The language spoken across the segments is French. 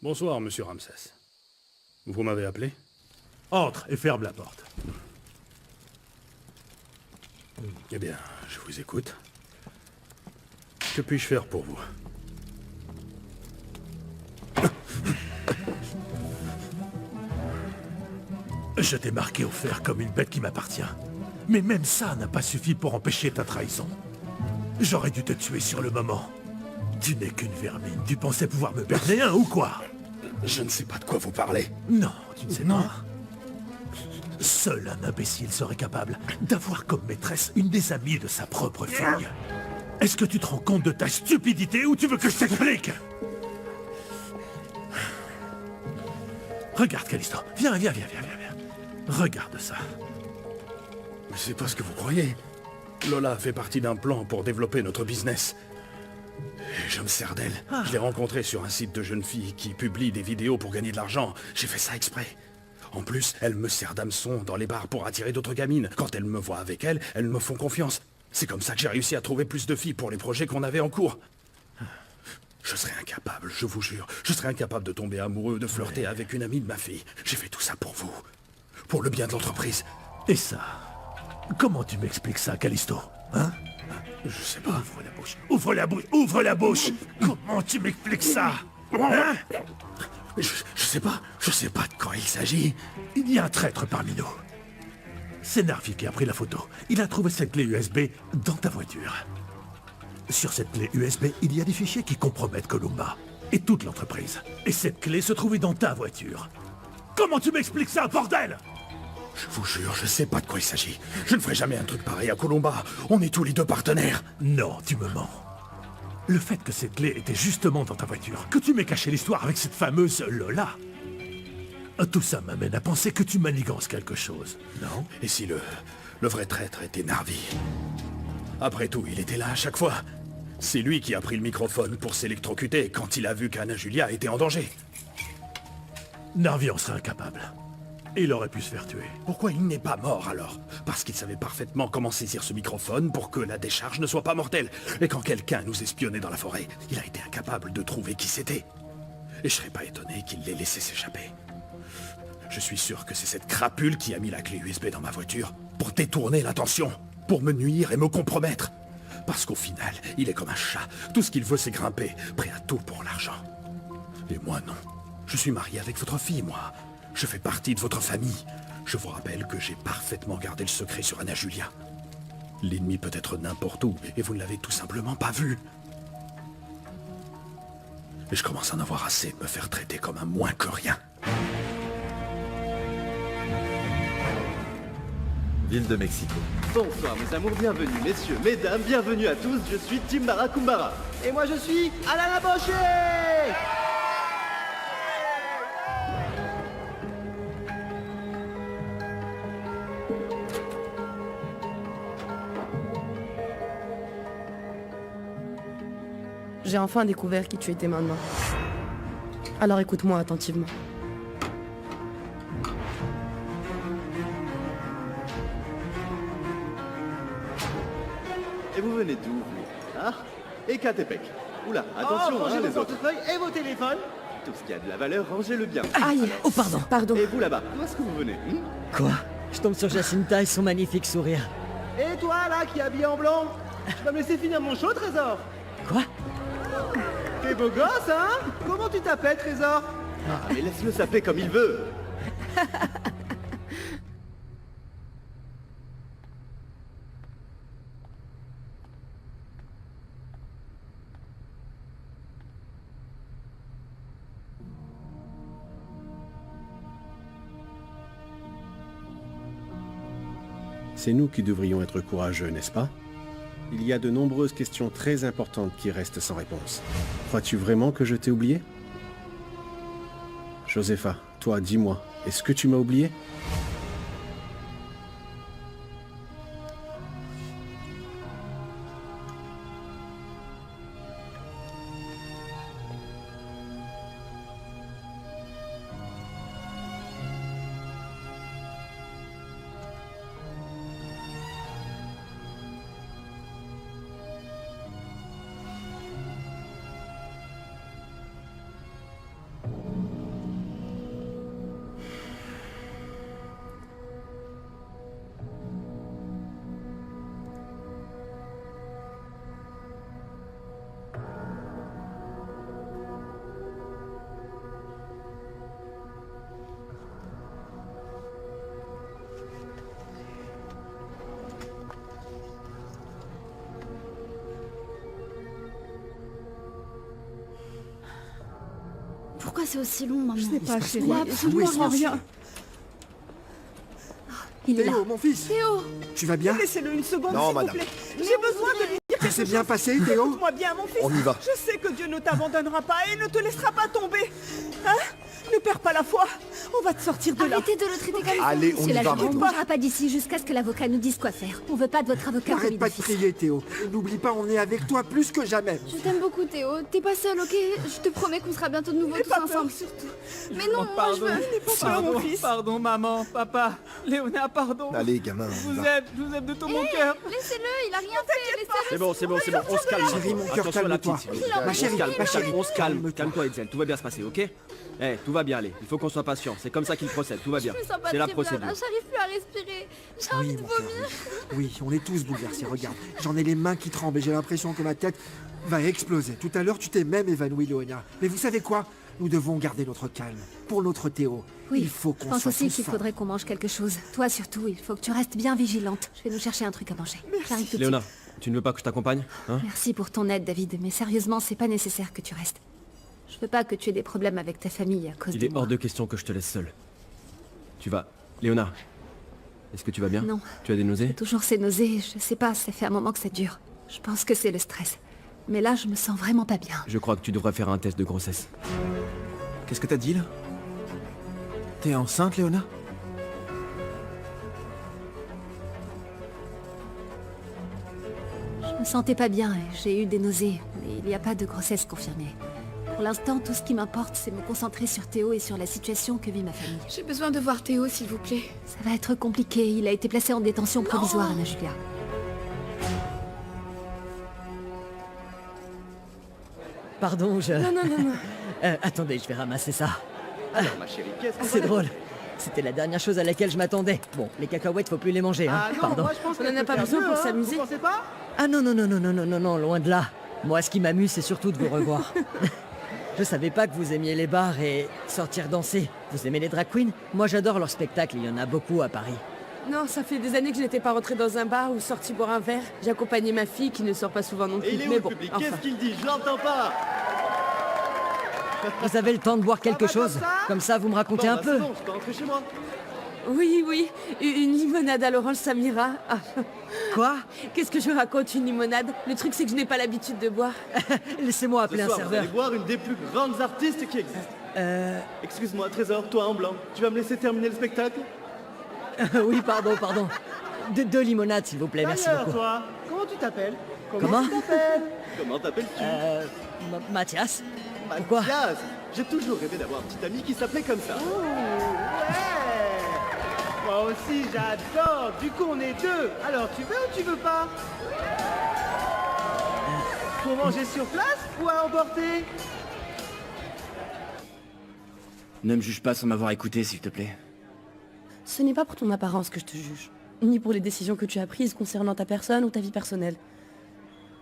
Bonsoir, monsieur Ramsès. Vous m'avez appelé? Entre et ferme la porte. Eh bien, je vous écoute. Que puis-je faire pour vous? Je t'ai marqué au fer comme une bête qui m'appartient. Mais même ça n'a pas suffi pour empêcher ta trahison. J'aurais dû te tuer sur le moment. Tu n'es qu'une vermine. Tu pensais pouvoir me berner un ou quoi? Je ne sais pas de quoi vous parlez. Non, tu ne sais pas. Seul un imbécile serait capable d'avoir comme maîtresse une des amies de sa propre fille. Est-ce que tu te rends compte de ta stupidité ou tu veux que je t'explique? Regarde, Callisto. Viens. Regarde ça. Mais c'est pas ce que vous croyez. Lola fait partie d'un plan pour développer notre business. Et je me sers d'elle. Je l'ai rencontrée sur un site de jeunes filles qui publie des vidéos pour gagner de l'argent. J'ai fait ça exprès. En plus, elle me sert d'hameçon dans les bars pour attirer d'autres gamines. Quand elles me voient avec elle, elles me font confiance. C'est comme ça que j'ai réussi à trouver plus de filles pour les projets qu'on avait en cours. Je serais incapable, je vous jure. Je serais incapable de tomber amoureux, de flirter avec une amie de ma fille. J'ai fait tout ça pour vous. Pour le bien de l'entreprise. Et ça? Comment tu m'expliques ça, Callisto? Hein? Je sais pas. Ouvre la bouche. Ouvre la bouche. Ouvre la bouche. Comment tu m'expliques ça? Hein? Je sais pas. Je sais pas de quoi il s'agit. Il y a un traître parmi nous. C'est Narvi qui a pris la photo. Il a trouvé cette clé USB dans ta voiture. Sur cette clé USB, il y a des fichiers qui compromettent Columba et toute l'entreprise. Et cette clé se trouvait dans ta voiture. Comment tu m'expliques ça, bordel? Je vous jure, je sais pas de quoi il s'agit. Je ne ferai jamais un truc pareil à Columba. On est tous les deux partenaires. Non, tu me mens. Le fait que cette clé était justement dans ta voiture, que tu m'aies caché l'histoire avec cette fameuse Lola, tout ça m'amène à penser que tu manigances quelque chose, non? Et si le vrai traître était Narvi? Après tout, il était là à chaque fois. C'est lui qui a pris le microphone pour s'électrocuter quand il a vu qu'Anna Julia était en danger. Narvi en serait incapable. Il aurait pu se faire tuer. Pourquoi il n'est pas mort alors? Parce qu'il savait parfaitement comment saisir ce microphone pour que la décharge ne soit pas mortelle. Et quand quelqu'un nous espionnait dans la forêt, il a été incapable de trouver qui c'était. Et je serais pas étonné qu'il l'ait laissé s'échapper. Je suis sûr que c'est cette crapule qui a mis la clé USB dans ma voiture pour détourner l'attention, pour me nuire et me compromettre. Parce qu'au final, il est comme un chat. Tout ce qu'il veut, c'est grimper, prêt à tout pour l'argent. Et moi, non. Je suis marié avec votre fille, moi. Je fais partie de votre famille. Je vous rappelle que j'ai parfaitement gardé le secret sur Anna Julia. L'ennemi peut être n'importe où, et vous ne l'avez tout simplement pas vu. Et je commence à en avoir assez de me faire traiter comme un moins que rien. Ville de Mexico. Bonsoir mes amours, bienvenue messieurs, mesdames, bienvenue à tous, je suis Timbara Kumbara. Et moi je suis Alana Boché. J'ai enfin découvert qui tu étais maintenant. Alors écoute-moi attentivement. Et vous venez d'où vous? Ah, Ecatepec. Oula, attention, rangez les vos autres. portefeuilles et vos téléphones. Tout ce qui a de la valeur, rangez-le bien. Aïe! Oh pardon. Pardon. Et vous là-bas, où est-ce que vous venez Quoi? Je tombe sur Jacinta et son magnifique sourire. Et toi là qui est habillé en blanc, tu vas me laisser finir mon show, Trésor? Quoi? T'es beau gosse, hein? Comment tu t'appelles, Trésor? Ah, mais laisse-le saper comme il veut. C'est nous qui devrions être courageux, n'est-ce pas? Il y a de nombreuses questions très importantes qui restent sans réponse. Crois-tu vraiment que je t'ai oublié? Josepha, toi, dis-moi, est-ce que tu m'as oublié? Pourquoi c'est aussi long, maman? Je sais pas, chérie. Quoi? Je ne comprends rien. Il est là. Théo, mon fils. Théo! Tu vas bien? Laissez-le une seconde, Non, s'il vous madame. plaît. J'ai besoin de lui dire Ça s'est bien passé, Théo? Écoute-moi bien, mon fils. On y va. Je sais que Dieu ne t'abandonnera pas et ne te laissera pas tomber. Hein? Ne perds pas la foi. On va te sortir de là. Arrêtez de le traiter comme ça. Allez, on y Monsieur va, l'agent, on ne maintenant. bougera pas d'ici jusqu'à ce que l'avocat nous dise quoi faire. On veut pas de votre avocat Arrête commis pas de d'office. prier, Théo. N'oublie pas, on est avec toi plus que jamais. Je t'aime beaucoup, Théo. T'es pas seul, ok? Je te promets qu'on sera bientôt de nouveau tous ensemble. Mais non, moi je veux... Pardon, mon fils. Pardon, maman, papa, Léona, pardon. Allez, gamin. on y va. Je vous aime de tout mon cœur. Laissez-le, il a rien fait. Laissez-le. C'est bon, on se calme. Chérie, mon cœur, Attention à la calme-toi. petite, s'il vous plaît. Ma chérie, ma chérie. On se calme. Calme-toi, Hetzel. Tout va bien se passer, ok? Tout va bien aller. Il faut qu'on soit patient. C'est comme ça qu'il procède. Tout va bien. Je me sens pas C'est la très bien, procédure. là. J'arrive plus à respirer. J'ai envie de mon vomir. cœur, oui, on est tous bouleversés. Regarde, j'en ai les mains qui tremblent et j'ai l'impression que ma tête va exploser. Tout à l'heure, tu t'es même évanoui, Léonia. Mais vous savez quoi? Nous devons garder notre calme. Pour notre Théo. Oui, Il faut je qu'on pense soit aussi tous qu'il forts. faudrait qu'on mange quelque chose. Toi surtout, il faut que tu restes bien vigilante. Je vais nous chercher un truc à manger. J'arrive tout de Léona, suite. tu ne veux pas que je t'accompagne, hein? Merci pour ton aide, David, mais sérieusement, c'est pas nécessaire que tu restes. Je veux pas que tu aies des problèmes avec ta famille à cause Il de est moi. hors de question que je te laisse seule. Tu vas... Léona, est-ce que tu vas bien? Non. Tu as des nausées? Toujours ces nausées, je sais pas, ça fait un moment que ça dure. Je pense que c'est le stress. Mais là, je me sens vraiment pas bien. Je crois que tu devrais faire un test de grossesse. Qu'est-ce que t'as dit là? T'es enceinte, Léona? Je me sentais pas bien et j'ai eu des nausées, mais il n'y a pas de grossesse confirmée. Pour l'instant, tout ce qui m'importe, c'est me concentrer sur Théo et sur la situation que vit ma famille. J'ai besoin de voir Théo, s'il vous plaît. Ça va être compliqué, il a été placé en détention provisoire, Anna Julia. Pardon, je... Non, non, non, non. Attendez, je vais ramasser ça. Alors, ma chérie, qu'est-ce C'est drôle. C'était la dernière chose à laquelle je m'attendais. Bon, les cacahuètes, faut plus les manger, hein. Ah non, Pardon. moi je pense On en qu'elle a peut pas faire besoin mieux, pour hein. s'amuser. Vous pensez pas? Ah non, non, non, non, non, non, non, non, loin de là. Moi, ce qui m'amuse, c'est surtout de vous revoir. Je savais pas que vous aimiez les bars et sortir danser. Vous aimez les drag queens? Moi, j'adore leurs spectacles, il y en a beaucoup à Paris. Non, ça fait des années que je n'étais pas rentrée dans un bar ou sortie boire un verre. J'ai accompagné ma fille qui ne sort pas souvent non plus. Eh Eh, ben, oh, oh, bah, bah, Mais oh, bon, public, enfin. qu'est-ce qu'il dit? Je l'entends pas. Vous avez le temps de boire quelque va comme chose? ça Comme ça, vous me racontez un peu. C'est bon, je peux rentrer chez moi. Oui, oui, une limonade à l'orange, ça m'ira. Ah. Quoi? Qu'est-ce que je raconte, une limonade? Le truc, c'est que je n'ai pas l'habitude de boire. Laissez-moi Ce appeler un soir, vous serveur. allez voir une des plus grandes artistes qui existent. Excuse-moi, Trésor, toi en blanc. Tu vas me laisser terminer le spectacle? Oui, pardon, pardon. Deux limonades, s'il vous plaît, merci D'ailleurs, beaucoup. toi, comment tu t'appelles? Comment? tu t'appelles? Comment t'appelles-tu? Mathias? Pourquoi? Mathias. J'ai toujours rêvé d'avoir un petit ami qui s'appelait comme ça. Ouais. Moi aussi, j'adore. Du coup, on est deux. Alors, tu veux ou tu veux pas? Pour manger sur place ou à emporter? Ne me juge pas sans m'avoir écouté, s'il te plaît. Ce n'est pas pour ton apparence que je te juge, ni pour les décisions que tu as prises concernant ta personne ou ta vie personnelle.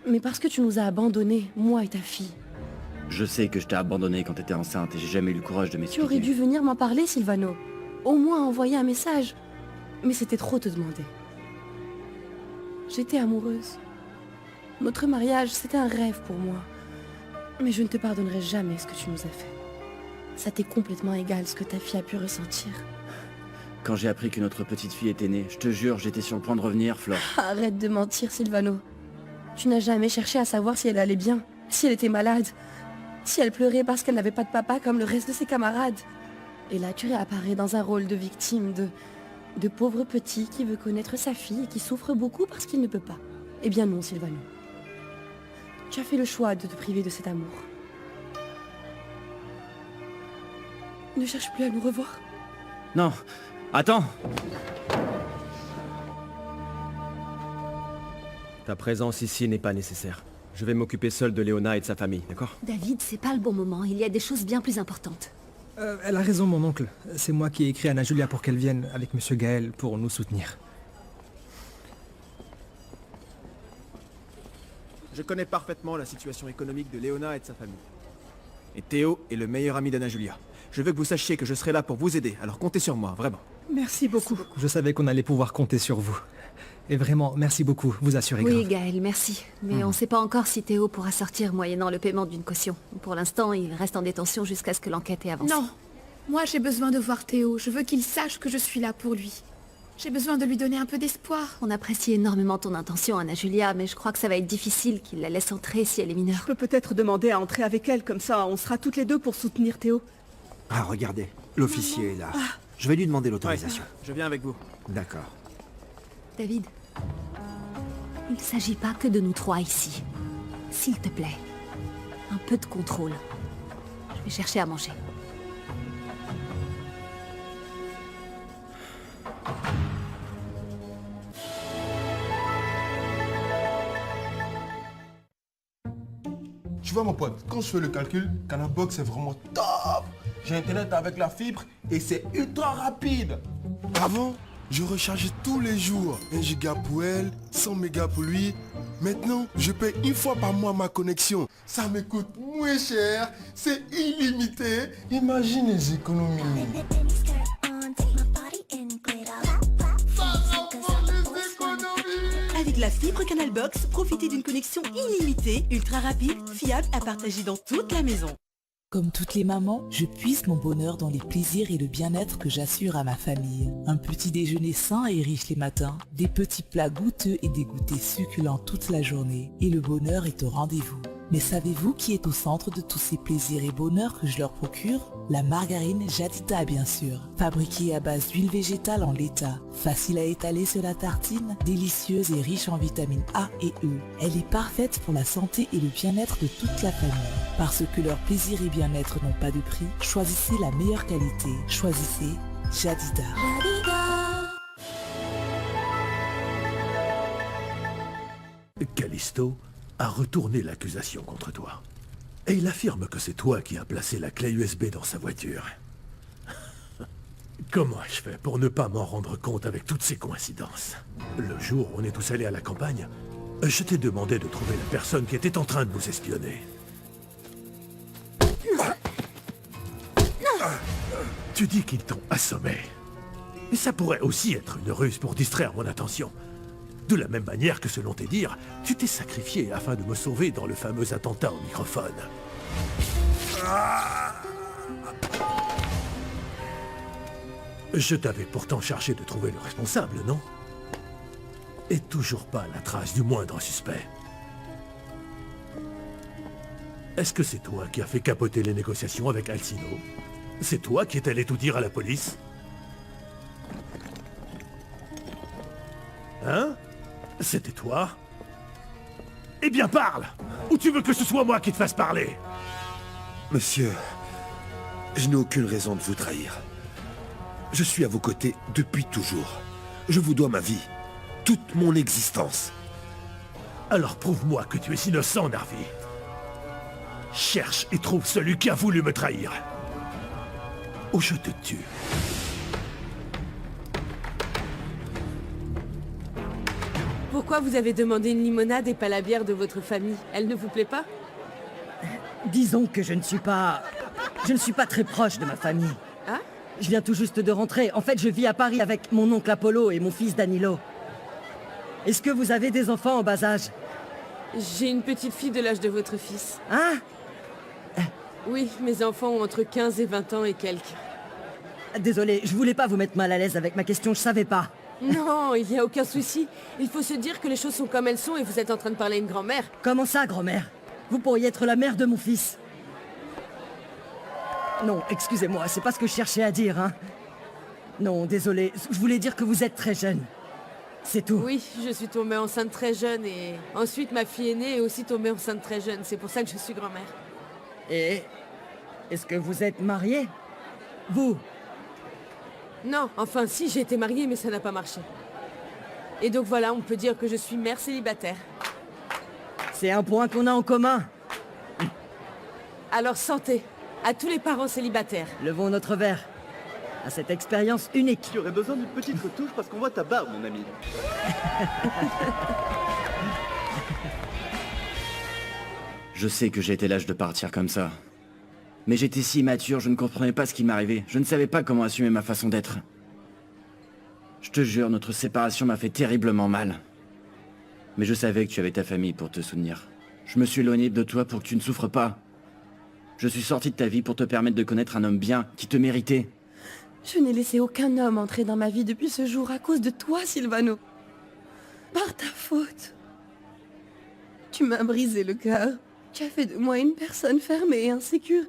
Mais parce que tu nous as abandonnés, moi et ta fille. Je sais que je t'ai abandonné quand t'étais enceinte et j'ai jamais eu le courage de Tu m'expliquer. aurais dû venir m'en parler, Silvano. Au moins envoyer un message. Mais c'était trop te demander. J'étais amoureuse. Notre mariage, c'était un rêve pour moi. Mais je ne te pardonnerai jamais ce que tu nous as fait. Ça t'est complètement égal ce que ta fille a pu ressentir. Quand j'ai appris que notre petite fille était née, je te jure, j'étais sur le point de revenir, Flore. Arrête de mentir, Silvano. Tu n'as jamais cherché à savoir si elle allait bien, si elle était malade, si elle pleurait parce qu'elle n'avait pas de papa comme le reste de ses camarades. Et là, tu réapparais dans un rôle de victime, de pauvre petit qui veut connaître sa fille et qui souffre beaucoup parce qu'il ne peut pas. Eh bien non, Silvano. Tu as fait le choix de te priver de cet amour. Ne cherche plus à nous revoir. Non, attends. Ta présence ici n'est pas nécessaire. Je vais m'occuper seul de Léona et de sa famille, d'accord? David, c'est pas le bon moment, il y a des choses bien plus importantes. Elle a raison, mon oncle. C'est moi qui ai écrit à Anna Julia pour qu'elle vienne avec Monsieur Gaël pour nous soutenir. Je connais parfaitement la situation économique de Léona et de sa famille. Et Théo est le meilleur ami d'Anna Julia. Je veux que vous sachiez que je serai là pour vous aider, alors comptez sur moi, vraiment. Merci beaucoup. Je savais qu'on allait pouvoir compter sur vous. Et vraiment, merci beaucoup, vous assurez Oui, grave. Gaël, merci. Mais on sait pas encore si Théo pourra sortir moyennant le paiement d'une caution. Pour l'instant, il reste en détention jusqu'à ce que l'enquête ait avancé. Non, moi j'ai besoin de voir Théo. Je veux qu'il sache que je suis là pour lui. J'ai besoin de lui donner un peu d'espoir. On apprécie énormément ton intention, Anna Julia, mais je crois que ça va être difficile qu'il la laisse entrer si elle est mineure. Je peux peut-être demander à entrer avec elle, comme ça on sera toutes les deux pour soutenir Théo. Ah, regardez, l'officier est là. Je vais lui demander l'autorisation. Je viens avec vous. D'accord. David, il s'agit pas que de nous trois ici. S'il te plaît, un peu de contrôle. Je vais chercher à manger. Tu vois mon pote, quand je fais le calcul, Canal Box c'est vraiment top. J'ai internet avec la fibre et c'est ultra rapide. Avant, je rechargeais tous les jours. 1 giga pour elle, 100 mégas pour lui. Maintenant, je paye une fois par mois ma connexion. Ça me coûte moins cher, c'est illimité. Imagine les économies. Avec la fibre Canal Box, profitez d'une connexion illimitée, ultra rapide, fiable à partager dans toute la maison. Comme toutes les mamans, je puise mon bonheur dans les plaisirs et le bien-être que j'assure à ma famille. Un petit déjeuner sain et riche les matins, des petits plats goûteux et des goûters succulents toute la journée, et le bonheur est au rendez-vous. Mais savez-vous qui est au centre de tous ces plaisirs et bonheurs que je leur procure? La margarine Jadida, bien sûr. Fabriquée à base d'huile végétale en l'état, facile à étaler sur la tartine, délicieuse et riche en vitamines A et E. Elle est parfaite pour la santé et le bien-être de toute la famille. Parce que leur plaisir et bien-être n'ont pas de prix, choisissez la meilleure qualité. Choisissez Jadida. Callisto a retourné l'accusation contre toi. Et il affirme que c'est toi qui as placé la clé USB dans sa voiture. Comment ai-je fait pour ne pas m'en rendre compte avec toutes ces coïncidences? Le jour où on est tous allés à la campagne, je t'ai demandé de trouver la personne qui était en train de nous espionner. Tu dis qu'ils t'ont assommé. Mais ça pourrait aussi être une ruse pour distraire mon attention. De la même manière que, selon tes dires, tu t'es sacrifié afin de me sauver dans le fameux attentat au microphone. Je t'avais pourtant chargé de trouver le responsable, non? Et toujours pas la trace du moindre suspect. Est-ce que c'est toi qui as fait capoter les négociations avec Alcino? C'est toi qui es allé tout dire à la police? Hein? C'était toi? Eh bien parle! Ou tu veux que ce soit moi qui te fasse parler? Monsieur, je n'ai aucune raison de vous trahir. Je suis à vos côtés depuis toujours. Je vous dois ma vie, toute mon existence. Alors prouve-moi que tu es innocent, Narvi. Cherche et trouve celui qui a voulu me trahir. Ou je te tue. Pourquoi vous avez demandé une limonade et pas la bière de votre famille? Elle ne vous plaît pas? Disons que je ne suis pas très proche de ma famille. Ah? Je viens tout juste de rentrer. En fait, je vis à Paris avec mon oncle Apollo et mon fils Danilo. Est-ce que vous avez des enfants en bas âge? J'ai une petite fille de l'âge de votre fils. Hein? Oui, mes enfants ont entre 15 et 20 ans et quelques. Désolé, je voulais pas vous mettre mal à l'aise avec ma question, je savais pas. Non, il n'y a aucun souci. Il faut se dire que les choses sont comme elles sont et vous êtes en train de parler à une grand-mère. Comment ça, grand-mère? Vous pourriez être la mère de mon fils. Non, excusez-moi, c'est pas ce que je cherchais à dire, hein. Non, désolé, je voulais dire que vous êtes très jeune. C'est tout. Oui, je suis tombée enceinte très jeune et ensuite ma fille aînée est aussi tombée enceinte très jeune. C'est pour ça que je suis grand-mère. Et est-ce que vous êtes mariée? Vous? Non, enfin si, j'ai été mariée mais ça n'a pas marché. Et donc voilà, on peut dire que je suis mère célibataire. C'est un point qu'on a en commun. Alors santé, à tous les parents célibataires. Levons notre verre à cette expérience unique. Tu aurais besoin d'une petite retouche parce qu'on voit ta barbe, mon ami. Je sais que j'étais l'âge de partir comme ça. Mais j'étais si immature, je ne comprenais pas ce qui m'arrivait. Je ne savais pas comment assumer ma façon d'être. Je te jure, notre séparation m'a fait terriblement mal. Mais je savais que tu avais ta famille pour te soutenir. Je me suis éloigné de toi pour que tu ne souffres pas. Je suis sorti de ta vie pour te permettre de connaître un homme bien, qui te méritait. Je n'ai laissé aucun homme entrer dans ma vie depuis ce jour à cause de toi, Sylvano. Par ta faute. Tu m'as brisé le cœur. Tu as fait de moi une personne fermée et insécure.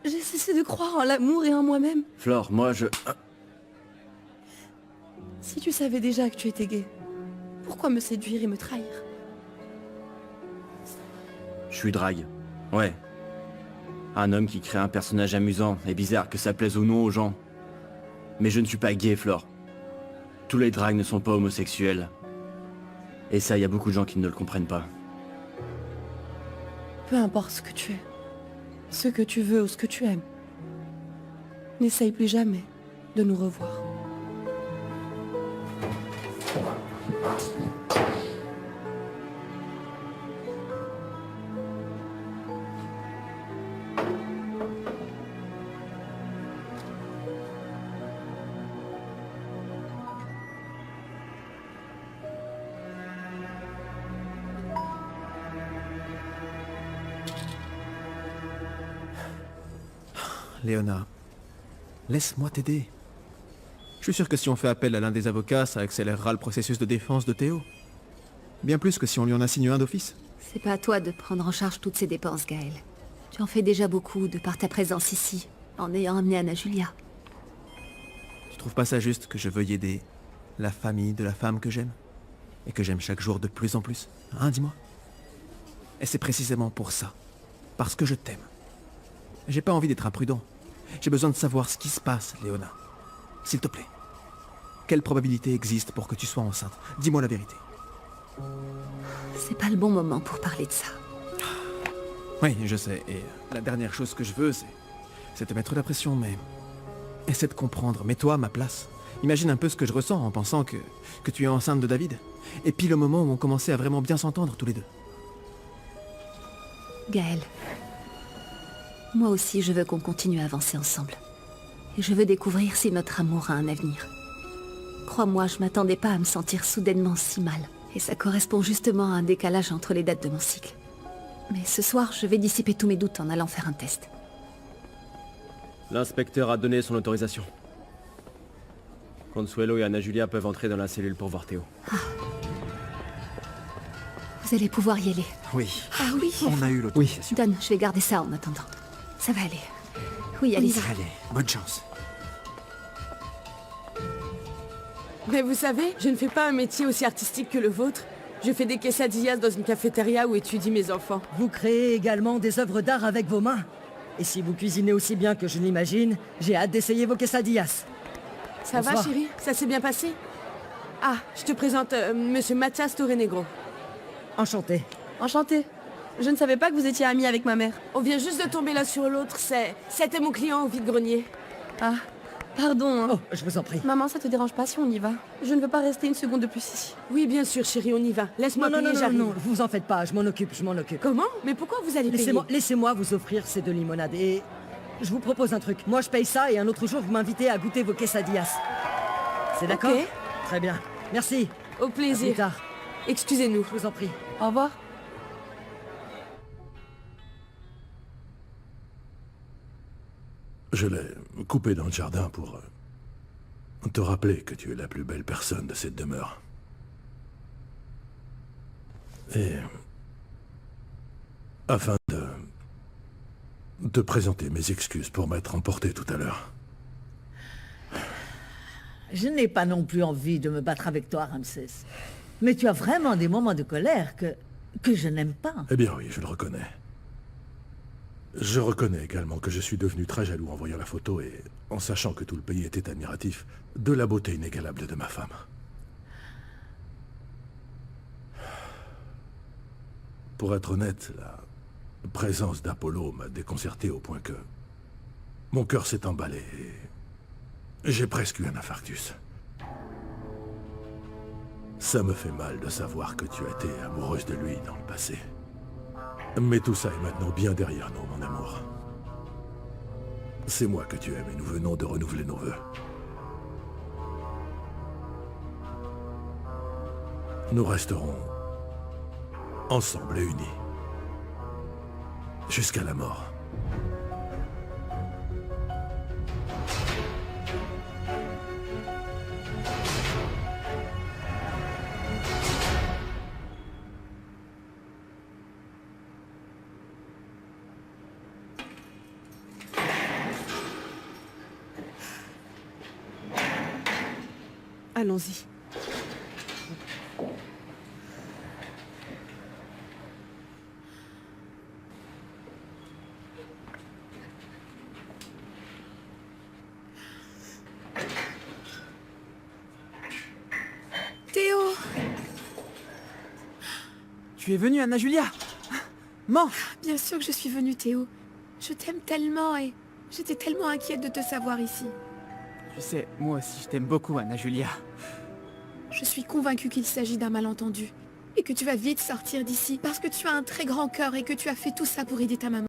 J'ai cessé de croire en l'amour et en moi-même. Flore, moi je... Si tu savais déjà que tu étais gay, pourquoi me séduire et me trahir? Je suis drague. Ouais. Un homme qui crée un personnage amusant et bizarre, que ça plaise ou non aux gens. Mais je ne suis pas gay, Flore. Tous les dragues ne sont pas homosexuels. Et ça, il y a beaucoup de gens qui ne le comprennent pas. Peu importe ce que tu es, ce que tu veux ou ce que tu aimes, n'essaye plus jamais de nous revoir. Léona, laisse-moi t'aider. Je suis sûr que si on fait appel à l'un des avocats, ça accélérera le processus de défense de Théo. Bien plus que si on lui en assigne un d'office. C'est pas à toi de prendre en charge toutes ces dépenses, Gaël. Tu en fais déjà beaucoup de par ta présence ici, en ayant amené Anna Julia. Tu trouves pas ça juste que je veuille aider la famille de la femme que j'aime? Et que j'aime chaque jour de plus en plus? Hein, dis-moi. Et c'est précisément pour ça. Parce que je t'aime. J'ai pas envie d'être imprudent. J'ai besoin de savoir ce qui se passe, Léona. S'il te plaît. Quelle probabilité existe pour que tu sois enceinte? Dis-moi la vérité. C'est pas le bon moment pour parler de ça. Oui, je sais. Et la dernière chose que je veux, c'est te mettre la pression, mais... Essaie de comprendre. Mets-toi à ma place. Imagine un peu ce que je ressens en pensant que tu es enceinte de David. Et puis le moment où on commençait à vraiment bien s'entendre tous les deux. Gaël. Moi aussi, je veux qu'on continue à avancer ensemble. Et je veux découvrir si notre amour a un avenir. Crois-moi, je m'attendais pas à me sentir soudainement si mal. Et ça correspond justement à un décalage entre les dates de mon cycle. Mais ce soir, je vais dissiper tous mes doutes en allant faire un test. L'inspecteur a donné son autorisation. Consuelo et Anna Julia peuvent entrer dans la cellule pour voir Théo. Vous allez pouvoir y aller. Oui. Ah oui. On a eu l'autorisation. Donne, je vais garder ça en attendant. Ça va aller. Oui, allez-y. Allez, bonne chance. Mais vous savez, je ne fais pas un métier aussi artistique que le vôtre. Je fais des quesadillas dans une cafétéria où étudient mes enfants. Vous créez également des œuvres d'art avec vos mains. Et si vous cuisinez aussi bien que je l'imagine, j'ai hâte d'essayer vos quesadillas. Ça va, Bonsoir. chérie? Ça s'est bien passé? Ah, je te présente Monsieur Mathias Torrenegro. Enchanté. Enchanté. Je ne savais pas que vous étiez amie avec ma mère. On vient juste de tomber l'un sur l'autre, c'était mon client au vide-grenier. Ah, pardon. Hein. Oh, je vous en prie. Maman, ça te dérange pas si on y va? Je ne veux pas rester une seconde de plus ici. Oui, bien sûr, chérie, on y va. Laisse-moi payer, j'arrive. Non, vous en faites pas, je m'en occupe. Comment? Mais pourquoi vous allez payer? Laissez-moi vous offrir ces 2 limonades et... Je vous propose un truc. Moi, je paye ça et un autre jour, vous m'invitez à goûter vos quesadillas. C'est d'accord? Ok. Très bien. Merci. Au plaisir. À plus tard. Excusez-nous. Je vous en prie. Au revoir. Je l'ai coupé dans le jardin pour te rappeler que tu es la plus belle personne de cette demeure. Et afin de te présenter mes excuses pour m'être emporté tout à l'heure. Je n'ai pas non plus envie de me battre avec toi, Ramsès. Mais tu as vraiment des moments de colère que je n'aime pas. Eh bien oui, je le reconnais. Je reconnais également que je suis devenu très jaloux en voyant la photo et en sachant que tout le pays était admiratif de la beauté inégalable de ma femme. Pour être honnête, la présence d'Apollo m'a déconcerté au point que mon cœur s'est emballé et j'ai presque eu un infarctus. Ça me fait mal de savoir que tu as été amoureuse de lui dans le passé. Mais tout ça est maintenant bien derrière nous, mon amour. C'est moi que tu aimes et nous venons de renouveler nos vœux. Nous resterons ensemble et unis. Jusqu'à la mort. Allons-y. Théo! Tu es venue, Anna Julia? Mens! Bien sûr que je suis venue, Théo. Je t'aime tellement et j'étais tellement inquiète de te savoir ici. Tu sais, moi aussi je t'aime beaucoup, Anna Julia. Je suis convaincue qu'il s'agit d'un malentendu et que tu vas vite sortir d'ici parce que tu as un très grand cœur et que tu as fait tout ça pour aider ta maman.